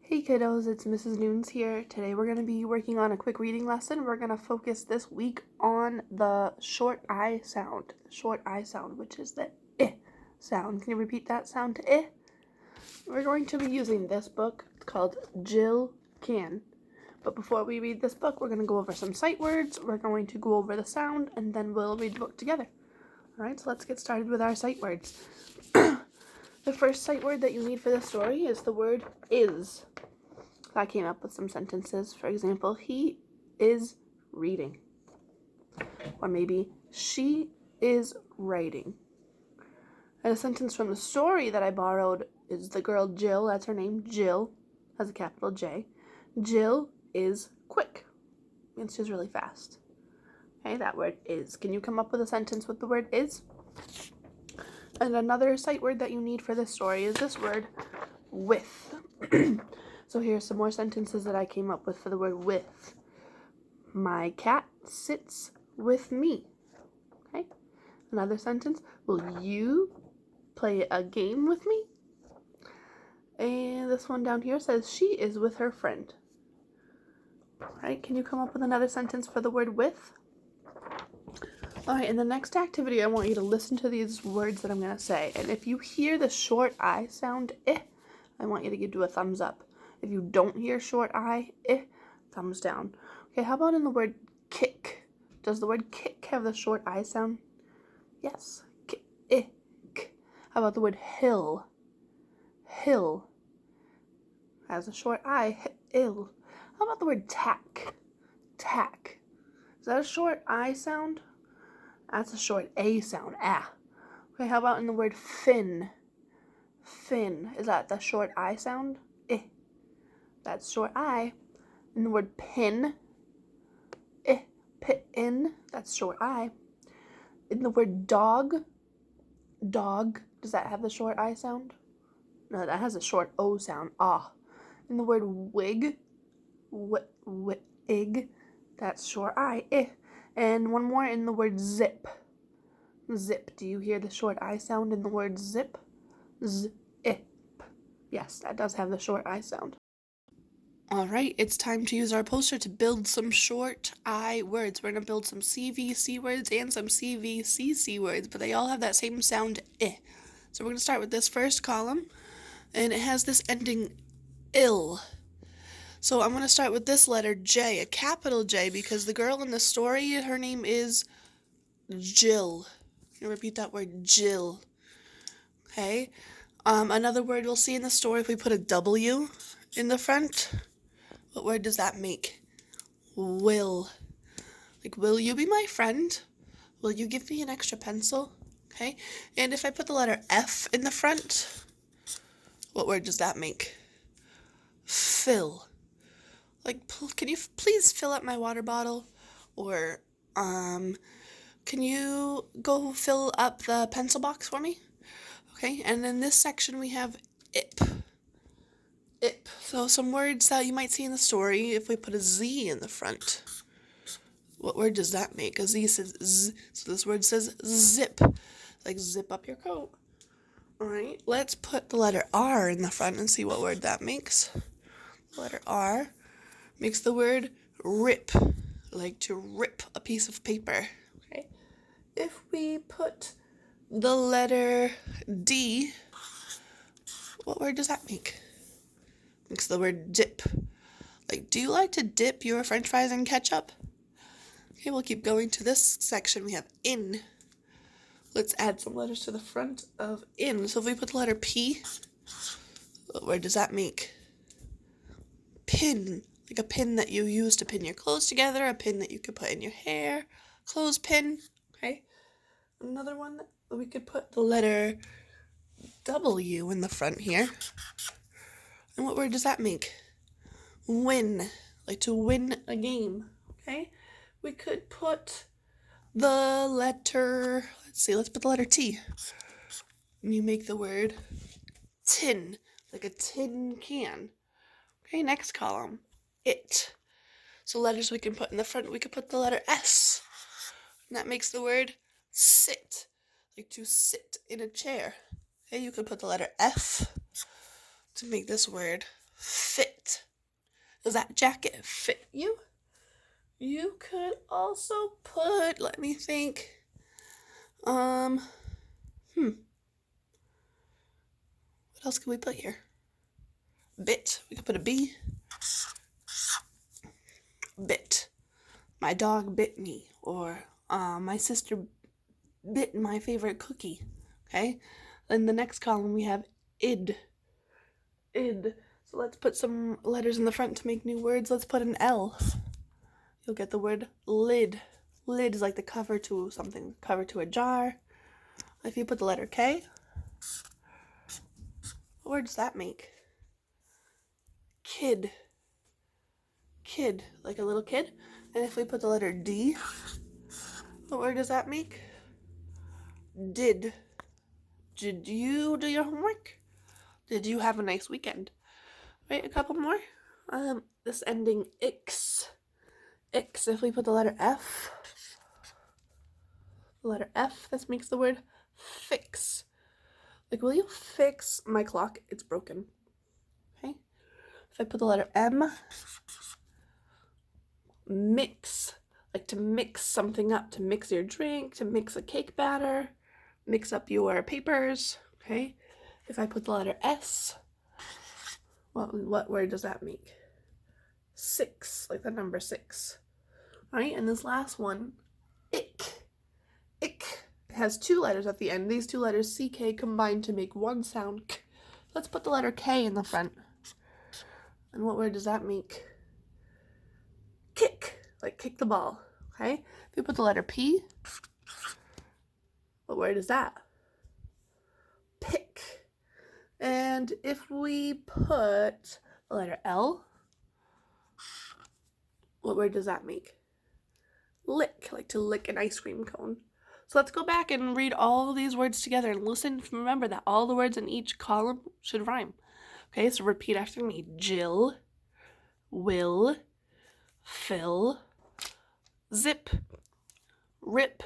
Hey kiddos, it's Mrs. Nunes here. Today we're going to be working on a quick reading lesson. We're going to focus this week on the short I sound. The short I sound, which is the I sound. Can you repeat that sound to I? We're going to be using this book. It's called Jill Can. But before we read this book, we're going to go over some sight words. We're going to go over the sound, and then we'll read the book together. Alright, so let's get started with our sight words. The first sight word that you need for this story is the word is. I came up with some sentences. For example, he is reading. Or maybe she is writing. And a sentence from the story that I borrowed is the girl Jill, that's her name, Jill, has a capital J. Jill is quick. Means she's really fast. Okay, that word is. Can you come up with a sentence with the word is? And another sight word that you need for this story is this word, with. So here's some more sentences that I came up with for the word with. My cat sits with me. Okay. Another sentence. Will you play a game with me? And this one down here says she is with her friend. Alright, can you come up with another sentence for the word with? Alright, in the next activity, I want you to listen to these words that I'm going to say. And if you hear the short I sound, I want you to give a thumbs up. If you don't hear short I, thumbs down. Okay, how about in the word kick? Does the word kick have the short I sound? Yes. K. How about the word hill? Hill has a short I, ill. How about the word tack? Tack. Is that a short I sound? That's a short A sound, ah. Okay, how about in the word fin? Fin. Is that the short I sound? That's short I. In the word pin, pin, that's short I. In the word dog, does that have the short I sound? No, that has a short O sound, ah. In the word wig, wig, that's short I, And one more in the word zip. Zip, do you hear the short I sound in the word zip? Zip. Yes, that does have the short I sound. Alright, it's time to use our poster to build some short I words. We're going to build some CVC words and some CVCC words, but they all have that same sound, I. So we're going to start with this first column, and it has this ending ill. So I'm going to start with this letter J, a capital J, because the girl in the story, her name is Jill. I'm going to repeat that word, Jill. Okay? Another word we'll see in the story, if we put a W in the front, what word does that make? Will. Like, will you be my friend? Will you give me an extra pencil? Okay? And if I put the letter F in the front, what word does that make? Fill. Like, can you please fill up my water bottle? Or, can you go fill up the pencil box for me? Okay, and in this section we have ip. Ip. So some words that you might see in the story, if we put a Z in the front, what word does that make? A Z says Z, so this word says zip. Like zip up your coat. Alright, let's put the letter R in the front and see what word that makes. The letter R makes the word rip, like to rip a piece of paper. Okay. If we put the letter D, what word does that make? Makes the word dip. Like, do you like to dip your french fries in ketchup? Okay, we'll keep going to this section. We have in. Let's add some letters to the front of in. So if we put the letter P, what word does that make? Pin. Like a pin that you use to pin your clothes together, a pin that you could put in your hair, clothespin. Okay. Another one, we could put the letter W in the front here. And what word does that make? Win. Like to win a game. Okay? We could put the letter, let's put the letter T. And you make the word tin. Like a tin can. Okay, next column. It. So letters we can put in the front, we could put the letter S. And that makes the word sit. Like to sit in a chair. Okay, you could put the letter F to make this word fit. Does that jacket fit you? You could also put, let me think, what else can we put here? Bit. We could put a B. Bit. My dog bit me. Or my sister bit my favorite cookie. Okay? In the next column we have id. Id. So let's put some letters in the front to make new words. Let's put an L. You'll get the word lid. Lid is like the cover to something. Cover to a jar. If you put the letter K, what word does that make? Kid. Kid, like a little kid. And if we put the letter D, what word does that make? Did. Did you do your homework? Did you have a nice weekend? Right, a couple more. This ending X. X, if we put the letter F, this makes the word fix. Like, will you fix my clock? It's broken. Okay. If I put the letter M, mix. Like to mix something up, to mix your drink, to mix a cake batter, mix up your papers. Okay. If I put the letter S, what word does that make? 6, like the number 6. All right, and this last one, ick. Ick. It has 2 letters at the end. These 2 letters, CK, combined to make one sound, K. Let's put the letter K in the front. And what word does that make? Kick, like kick the ball. Okay, if we put the letter P, what word is that? Pick. And if we put the letter L, what word does that make? Lick, like to lick an ice cream cone. So let's go back and read all these words together and listen. Remember that all the words in each column should rhyme. Okay, so repeat after me. Jill, will, fill, zip, rip,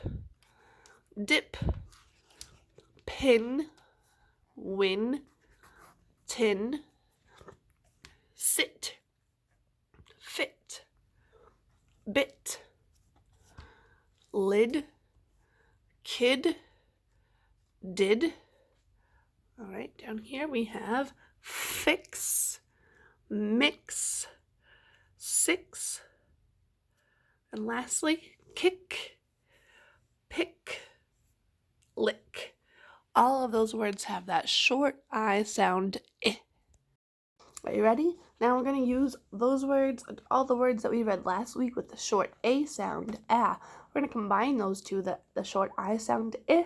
dip, pin, win, tin, sit, fit, bit, lid, kid, did. All right, down here we have fix, mix, 6, and lastly, kick, pick, lick. All of those words have that short I sound I. Are you ready? Now we're going to use those words, all the words that we read last week with the short A sound, ah. We're going to combine those two, the short I sound I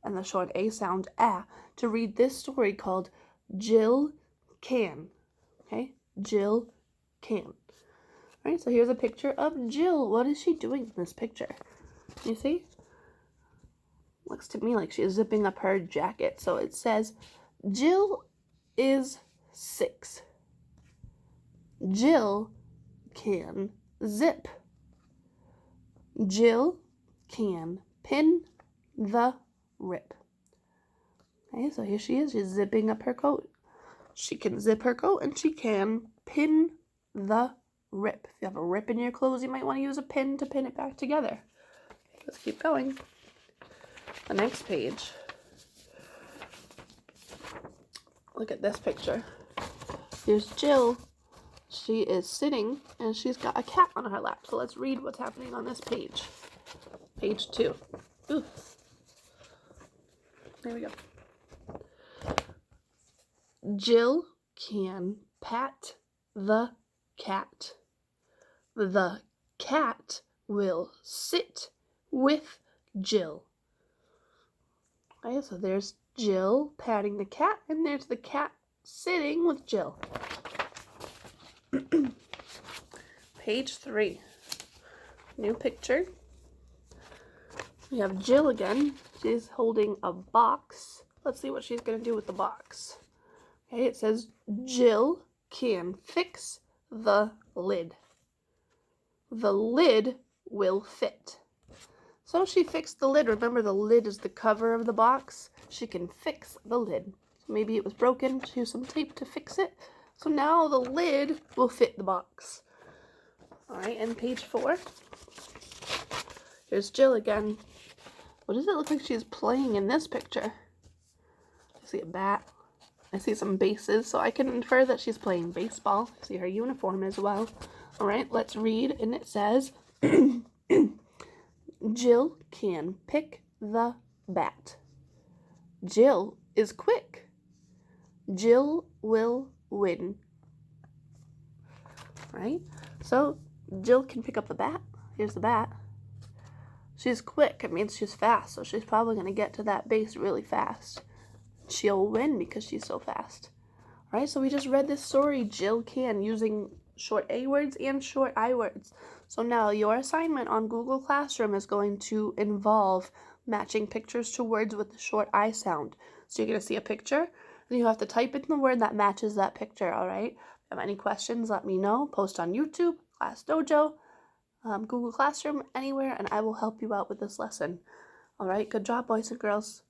and the short A sound ah, to read this story called Jill Can. Okay? Jill Can. All right, so here's a picture of Jill. What is she doing in this picture? You see? Looks to me like she's zipping up her jacket. So it says, Jill is 6. Jill can zip. Jill can pin the rip. Okay, so here she is. She's zipping up her coat. She can zip her coat and she can pin the rip. If you have a rip in your clothes, you might want to use a pin to pin it back together. Let's keep going. The next page. Look at this picture. Here's Jill. She is sitting and she's got a cat on her lap. So let's read what's happening on this page. Page 2. Ooh. There we go. Jill can pat the cat. The cat will sit with Jill. Okay, so there's Jill patting the cat, and there's the cat sitting with Jill. Page 3. New picture. We have Jill again. She's holding a box. Let's see what she's going to do with the box. Okay, it says Jill can fix the lid. The lid will fit. So she fixed the lid. Remember, the lid is the cover of the box. She can fix the lid. So maybe it was broken. She used some tape to fix it. So now the lid will fit the box. All right, and page 4. Here's Jill again. What does it look like she's playing in this picture? I see a bat. I see some bases, so I can infer that she's playing baseball. I see her uniform as well. All right, let's read, and it says, Jill can pick the bat. Jill is quick. Jill will win. Right? So Jill can pick up the bat. Here's the bat. She's quick. It means she's fast, so she's probably going to get to that base really fast. She'll win because she's so fast. All right, so we just read this story, Jill Can, using short A words and short I words. So now your assignment on Google Classroom is going to involve matching pictures to words with the short I sound. So you're going to see a picture, and you have to type in the word that matches that picture, all right? If you have any questions, let me know. Post on YouTube, Class Dojo, Google Classroom, anywhere, and I will help you out with this lesson. All right, good job, boys and girls.